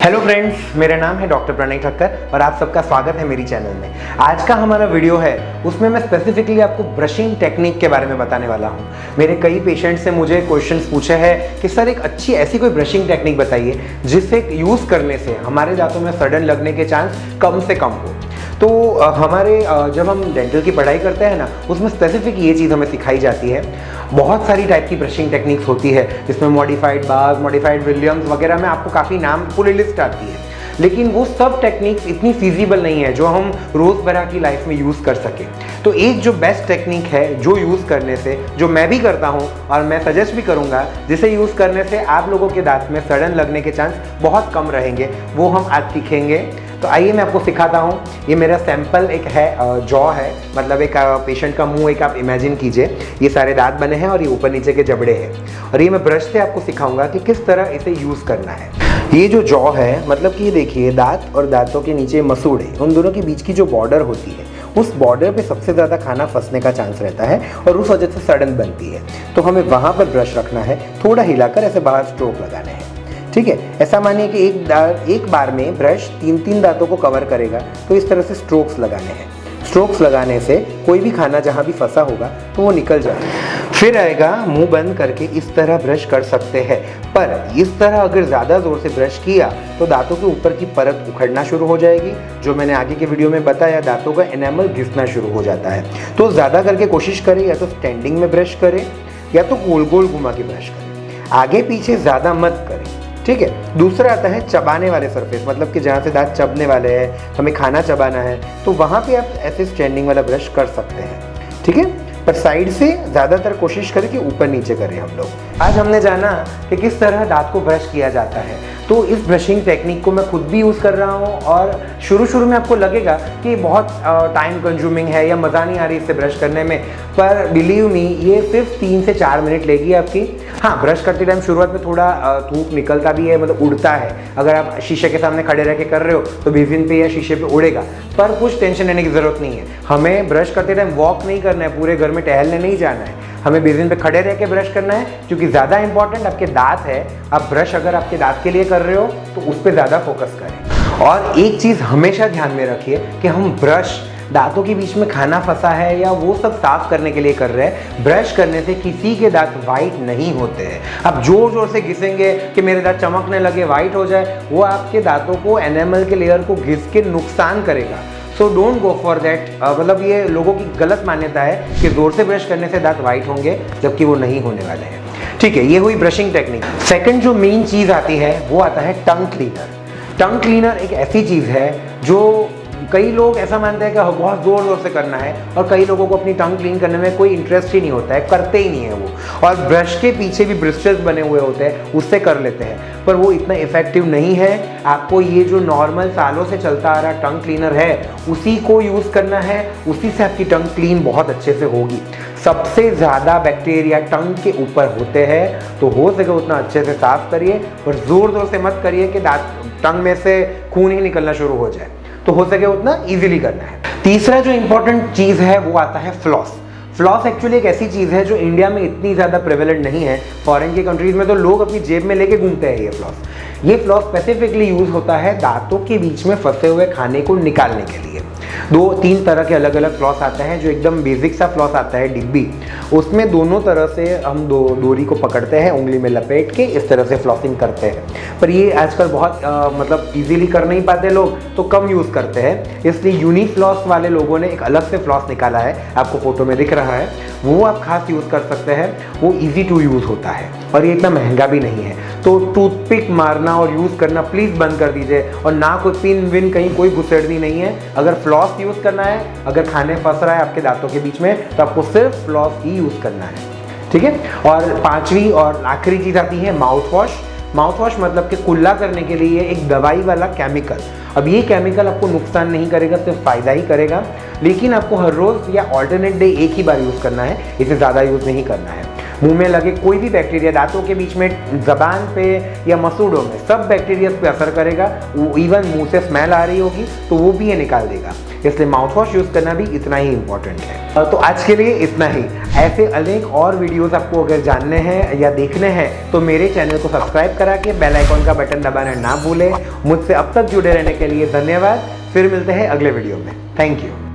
Hello friends, मेरा नाम है डॉक्टर प्रणय ठक्कर और आप सबका स्वागत है मेरी चैनल में। आज का हमारा वीडियो है उसमें मैं स्पेसिफिकली आपको ब्रशिंग टेक्निक के बारे में बताने वाला हूँ। मेरे कई पेशेंट्स से मुझे क्वेश्चंस पूछे हैं कि सर एक अच्छी ऐसी कोई ब्रशिंग टेक्निक बताइए जिससे यूज़ करने से हमारे दांतों में सडन लगने के चांस कम से कम हो। तो हमारे जब हम डेंटल की पढ़ाई करते हैं ना, उसमें स्पेसिफिक ये चीज़ हमें सिखाई जाती है। बहुत सारी टाइप की ब्रशिंग टेक्निक्स होती है जिसमें मॉडिफाइड बार्स, मॉडिफाइड विलियम्स वगैरह में आपको काफ़ी नाम पूरी लिस्ट आती है, लेकिन वो सब टेक्निक्स इतनी फीजिबल नहीं है जो हम रोज़मर्रा की लाइफ में यूज़ कर सकें। तो एक जो बेस्ट टेक्निक है जो यूज़ करने से, जो मैं भी करता हूँ और मैं सजेस्ट भी करूँगा, जिसे यूज़ करने से आप लोगों के दांत में सडन लगने के चांस बहुत कम रहेंगे, वो हम आज सीखेंगे। तो आइए मैं आपको सिखाता हूँ। ये मेरा सैंपल एक है, जॉ है, मतलब एक पेशेंट का मुंह एक आप इमेजिन कीजिए। ये सारे दांत बने हैं और ये ऊपर नीचे के जबड़े हैं और ये मैं ब्रश से आपको सिखाऊंगा कि किस तरह इसे यूज़ करना है। ये जो जॉ है, मतलब कि ये देखिए दांत और दांतों के नीचे मसूड़े, उन दोनों के बीच की जो बॉर्डर होती है, उस बॉर्डर पे सबसे ज़्यादा खाना फंसने का चांस रहता है और उस वजह से सडन बनती है। तो हमें वहाँ पर ब्रश रखना है, थोड़ा हिलाकर ऐसे बाहर स्ट्रोक लगाने हैं। ठीक है, ऐसा मानिए कि एक बार में ब्रश तीन दांतों को कवर करेगा, तो इस तरह से स्ट्रोक्स लगाने हैं। स्ट्रोक्स लगाने से कोई भी खाना जहाँ भी फंसा होगा तो वो निकल जाएगा। फिर आएगा, मुंह बंद करके इस तरह ब्रश कर सकते हैं, पर इस तरह अगर ज़्यादा ज़ोर से ब्रश किया तो दांतों के ऊपर की परत उखड़ना शुरू हो जाएगी। जो मैंने आगे के वीडियो में बताया, दांतों का एनामल घिसना शुरू हो जाता है। तो ज़्यादा करके कोशिश करें, या तो स्टैंडिंग में ब्रश करें या तो गोल गोल घुमा के ब्रश करें, आगे पीछे ज़्यादा मत करें। ठीक है। दूसरा आता है चबाने वाले सरफेस, मतलब कि जहाँ से दांत चबने वाले हैं, हमें खाना चबाना है, तो वहाँ पे आप ऐसे स्टैंडिंग वाला ब्रश कर सकते हैं। ठीक है, पर साइड से ज़्यादातर कोशिश करें कि ऊपर नीचे करें हम लोग। आज हमने जाना कि किस तरह दांत को ब्रश किया जाता है। तो इस ब्रशिंग टेक्निक को मैं खुद भी यूज़ कर रहा हूँ और शुरू में आपको लगेगा कि बहुत टाइम कंज्यूमिंग है या मज़ा नहीं आ रही इससे ब्रश करने में, पर बिलीव मी, ये सिर्फ 3 से 4 मिनट लेगी आपकी। हाँ, ब्रश करते टाइम शुरुआत में थोड़ा थूक निकलता भी है, मतलब उड़ता है। अगर आप शीशे के सामने खड़े रह के कर रहे हो तो बेसिन पे या शीशे पे उड़ेगा, पर कुछ टेंशन लेने की ज़रूरत नहीं है। हमें ब्रश करते टाइम वॉक नहीं करना है, पूरे घर में टहलने नहीं जाना है, हमें बेसिन पे खड़े रह के ब्रश करना है, क्योंकि ज़्यादा इंपॉर्टेंट आपके दांत है। आप ब्रश अगर आपके दांत के लिए कर रहे हो तो उस पर ज़्यादा फोकस करें। और एक चीज़ हमेशा ध्यान में रखिए कि हम ब्रश दांतों के बीच में खाना फंसा है या वो सब साफ करने के लिए कर रहे हैं। ब्रश करने से किसी के दांत वाइट नहीं होते हैं। आप जोर जोर से घिसेंगे कि मेरे दांत चमकने लगे, वाइट हो जाए, वो आपके दांतों को, एनामल के लेयर को घिस के नुकसान करेगा। So don't go for that. मतलब ये लोगों की गलत मान्यता है कि जोर से ब्रश करने से दांत वाइट होंगे, जबकि वो नहीं होने वाले हैं। ठीक है, ये हुई ब्रशिंग टेक्निक। सेकंड जो मेन चीज़ आती है वो आता है टंग क्लीनर। टंग क्लीनर एक ऐसी चीज़ है जो कई लोग ऐसा मानते हैं कि बहुत ज़ोर ज़ोर से करना है, और कई लोगों को अपनी टंग क्लीन करने में कोई इंटरेस्ट ही नहीं होता है, करते ही नहीं है वो, और ब्रश के पीछे भी ब्रिस्टल्स बने हुए होते हैं, उससे कर लेते हैं, पर वो इतना इफेक्टिव नहीं है। आपको ये जो नॉर्मल सालों से चलता आ रहा टंग क्लीनर है, उसी को यूज़ करना है, उसी से आपकी टंग क्लीन बहुत अच्छे से होगी। सबसे ज़्यादा बैक्टीरिया टंग के ऊपर होते हैं, तो हो सके उतना अच्छे से साफ करिए, और ज़ोर ज़ोर से मत करिए कि टंग में से खून ही निकलना शुरू हो जाए। तो हो सके उतना इजीली करना है। तीसरा जो इंपॉर्टेंट चीज़ है वो आता है फ्लॉस। फ्लॉस एक्चुअली एक ऐसी चीज़ है जो इंडिया में इतनी ज़्यादा प्रेवेलेंट नहीं है। फॉरेन के कंट्रीज़ में तो लोग अपनी जेब में लेके घूमते हैं ये फ्लॉस। ये फ्लॉस स्पेसिफिकली यूज़ होता है दांतों के बीच में फंसे हुए खाने को निकालने के लिए। 2-3 तरह के अलग अलग फ्लॉस आते हैं। जो एकदम बेसिक सा फ्लॉस आता है डिब्बी, उसमें दोनों तरह से हम डोरी को पकड़ते हैं, उंगली में लपेट के इस तरह से फ्लॉसिंग करते हैं। पर ये आजकल बहुत मतलब इजीली कर नहीं पाते लोग, तो कम यूज़ करते हैं, इसलिए यूनिफ्लॉस वाले लोगों ने एक अलग से फ्लॉस निकाला है, आपको फोटो में दिख रहा है, वो आप खास यूज़ कर सकते हैं। वो ईजी टू यूज़ होता है और ये इतना महंगा भी नहीं है। तो टूथपिक मारना और यूज़ करना प्लीज़ बंद कर दीजिए, और ना कोई पिन विन कहीं कोई घुसेड़नी नहीं है। अगर फ्लॉस यूज़ करना है, अगर खाने फंस रहा है आपके दांतों के बीच में, तो आपको सिर्फ फ्लॉस ही यूज़ करना है। ठीक है। और पांचवी और आखिरी चीज़ आती है माउथ वॉश। माउथ वॉश मतलब कि कुल्ला करने के लिए एक दवाई वाला केमिकल। अब ये केमिकल आपको नुकसान नहीं करेगा, सिर्फ फ़ायदा ही करेगा, लेकिन आपको हर रोज़ या ऑल्टरनेट डे एक ही बार यूज़ करना है, इसे ज़्यादा यूज़ नहीं करना है। मुंह में लगे कोई भी बैक्टीरिया, दांतों के बीच में, जबान पे या मसूड़ों में, सब बैक्टीरिया पे असर करेगा। वो इवन मुंह से स्मेल आ रही होगी तो वो भी ये निकाल देगा। इसलिए माउथ वॉश यूज़ करना भी इतना ही इंपॉर्टेंट है। तो आज के लिए इतना ही। ऐसे अनेक और वीडियोस आपको अगर जानने हैं या देखने हैं तो मेरे चैनल को सब्सक्राइब करा के बेल आइकॉन का बटन दबाना ना भूलें। मुझसे अब तक जुड़े रहने के लिए धन्यवाद। फिर मिलते हैं अगले वीडियो में। Thank you.